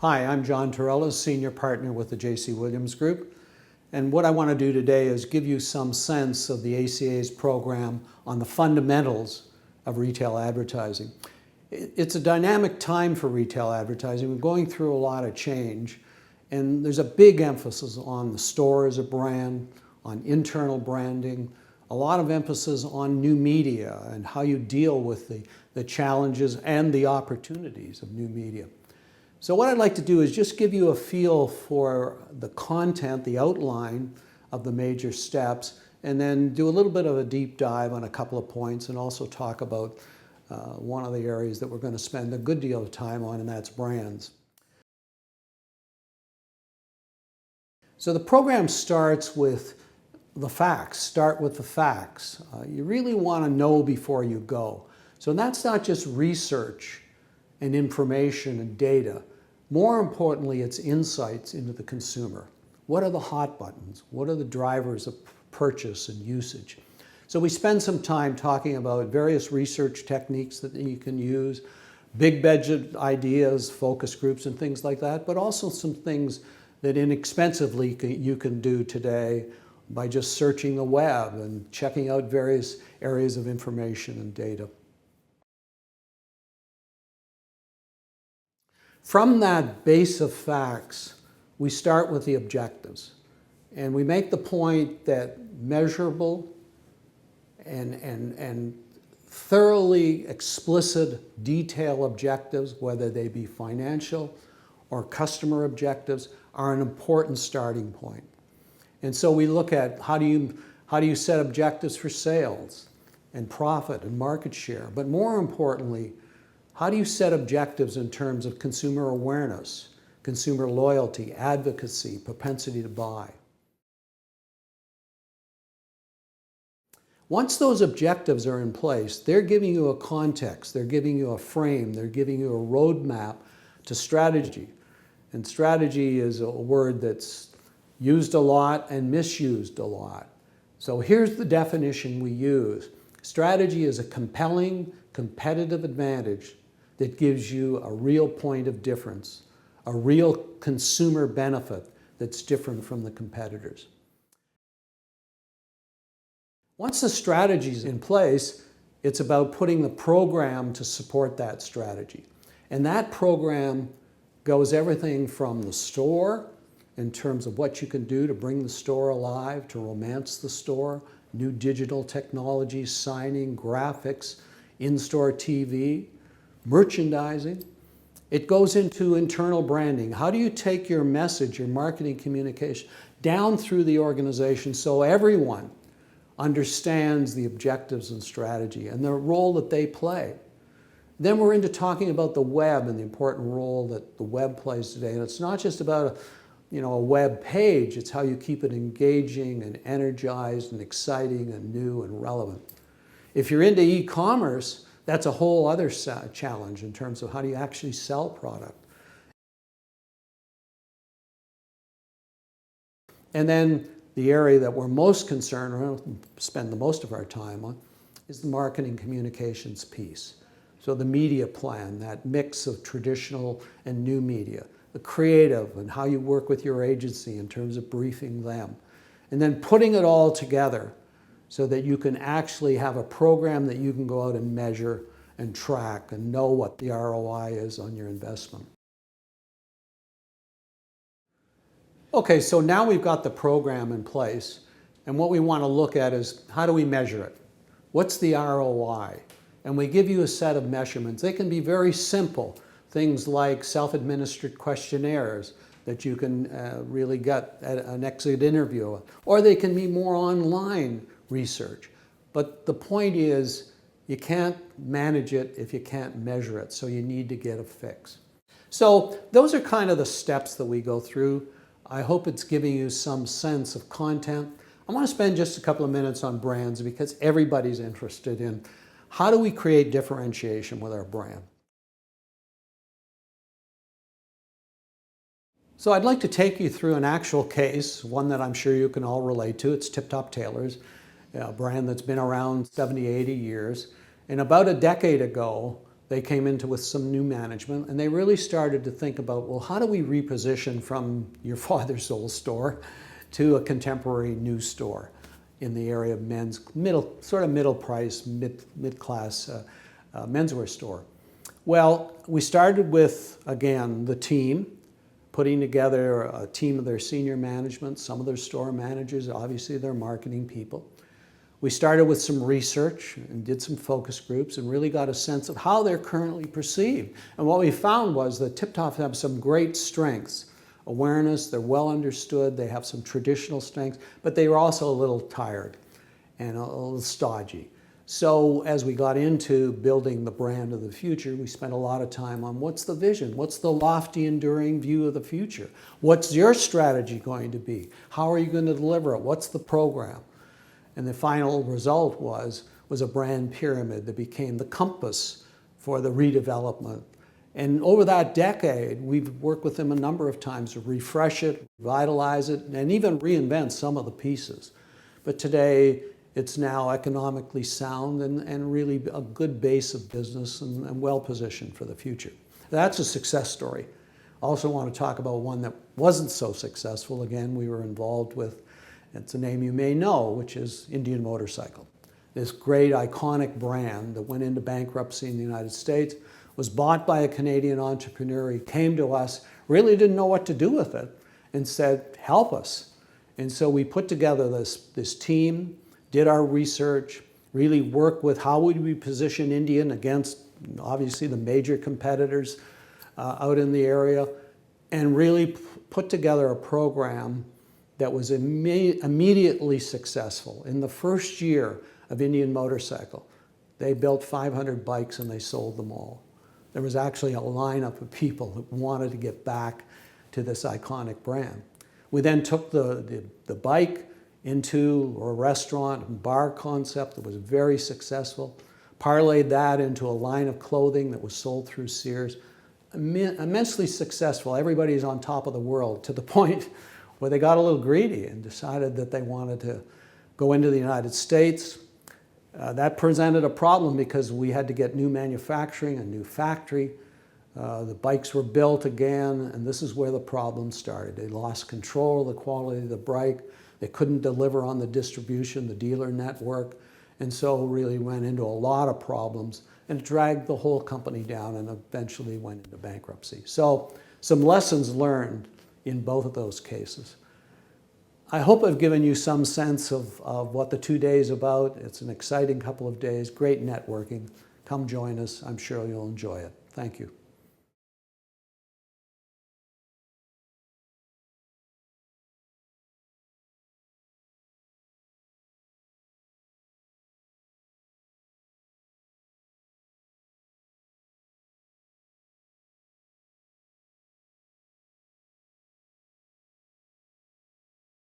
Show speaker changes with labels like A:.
A: Hi, I'm John Torella, Senior Partner with the J.C. Williams Group. And what I want to do today is give you some sense of the ACA's program on the fundamentals of retail advertising. It's a dynamic time for retail advertising. We're going through a lot of change, and there's a big emphasis on the store as a brand, on internal branding, a lot of emphasis on new media and how you deal with the challenges and the opportunities of new media. So what I'd like to do is just give you a feel for the content, the outline of the major steps, and then do a little bit of a deep dive on a couple of points and also talk about one of the areas that we're going to spend a good deal of time on, and that's brands. So the program starts with the facts. Start with the facts. You really want to know before you go. So that's not just research and information and data. More importantly, it's insights into the consumer. What are the hot buttons? What are the drivers of purchase and usage? So we spend some time talking about various research techniques that you can use, big budget ideas, focus groups and things like that, but also some things that inexpensively you can do today by just searching the web and checking out various areas of information and data. From that base of facts, we start with the objectives. And we make the point that measurable and thoroughly explicit detail objectives, whether they be financial or customer objectives, are an important starting point. And so we look at how do you set objectives for sales and profit and market share, but more importantly, how do you set objectives in terms of consumer awareness, consumer loyalty, advocacy, propensity to buy? Once those objectives are in place, they're giving you a context, they're giving you a frame, they're giving you a roadmap to strategy. And strategy is a word that's used a lot and misused a lot. So here's the definition we use. Strategy is a compelling competitive advantage that gives you a real point of difference, a real consumer benefit that's different from the competitors. Once the strategy is in place, it's about putting the program to support that strategy. And that program goes everything from the store, in terms of what you can do to bring the store alive, to romance the store, new digital technologies, signing, graphics, in-store TV, merchandising. It goes into internal branding. How do you take your message, your marketing communication, down through the organization so everyone understands the objectives and strategy and the role that they play? Then we're into talking about the web and the important role that the web plays today. And it's not just about a web page, it's how you keep it engaging and energized and exciting and new and relevant. If you're into e-commerce, that's a whole other challenge in terms of how do you actually sell product. And then the area that we're most concerned with, spend the most of our time on, is the marketing communications piece. So the media plan, that mix of traditional and new media, the creative and how you work with your agency in terms of briefing them, and then putting it all together so that you can actually have a program that you can go out and measure and track and know what the ROI is on your investment. Okay, so now we've got the program in place, and what we want to look at is how do we measure it? What's the ROI? And we give you a set of measurements. They can be very simple, things like self-administered questionnaires that you can really get at an exit interview, or they can be more online research. But the point is, you can't manage it if you can't measure it, so you need to get a fix. So those are kind of the steps that we go through. I hope it's giving you some sense of content. I want to spend just a couple of minutes on brands because everybody's interested in how do we create differentiation with our brand. So I'd like to take you through an actual case, one that I'm sure you can all relate to. It's Tip Top Tailors, a brand that's been around 70, 80 years. And about a decade ago, They came into with some new management, and they really started to think about, well, how do we reposition from your father's old store to a contemporary new store in the area of men's middle price, mid-class menswear store. Well, we started with, again, the team, putting together a team of their senior management, some of their store managers, obviously their marketing people. We started with some research and did some focus groups and really got a sense of how they're currently perceived. And what we found was that Tip Top have some great strengths. Awareness, they're well understood, they have some traditional strengths, but they were also a little tired and a little stodgy. So as we got into building the brand of the future, we spent a lot of time on what's the vision? What's the lofty, enduring view of the future? What's your strategy going to be? How are you going to deliver it? What's the program? And the final result was a brand pyramid that became the compass for the redevelopment. And over that decade, we've worked with them a number of times to refresh it, revitalize it, and even reinvent some of the pieces. But today, it's now economically sound and really a good base of business and well positioned for the future. That's a success story. I also want to talk about one that wasn't so successful. Again, we were involved with, it's a name you may know, which is Indian Motorcycle. This great iconic brand that went into bankruptcy in the United States, was bought by a Canadian entrepreneur. He came to us, really didn't know what to do with it, and said, help us. And so we put together this team, did our research, really worked with how would we position Indian against obviously the major competitors out in the area, and really put together a program that was immediately successful. In the first year of Indian Motorcycle, they built 500 bikes and they sold them all. There was actually a lineup of people who wanted to get back to this iconic brand. We then took the bike into a restaurant and bar concept that was very successful, parlayed that into a line of clothing that was sold through Sears. Immensely successful. Everybody's on top of the world, to the point where they got a little greedy and decided that they wanted to go into the United States. That presented a problem because we had to get new manufacturing, a new factory. The bikes were built again, and this is where the problem started. They lost control of the quality of the bike. They couldn't deliver on the distribution, the dealer network, and so really went into a lot of problems and dragged the whole company down and eventually went into bankruptcy. So some lessons learned in both of those cases. I hope I've given you some sense of what the 2 days about. It's an exciting couple of days, great networking. Come join us. I'm sure you'll enjoy it. Thank you.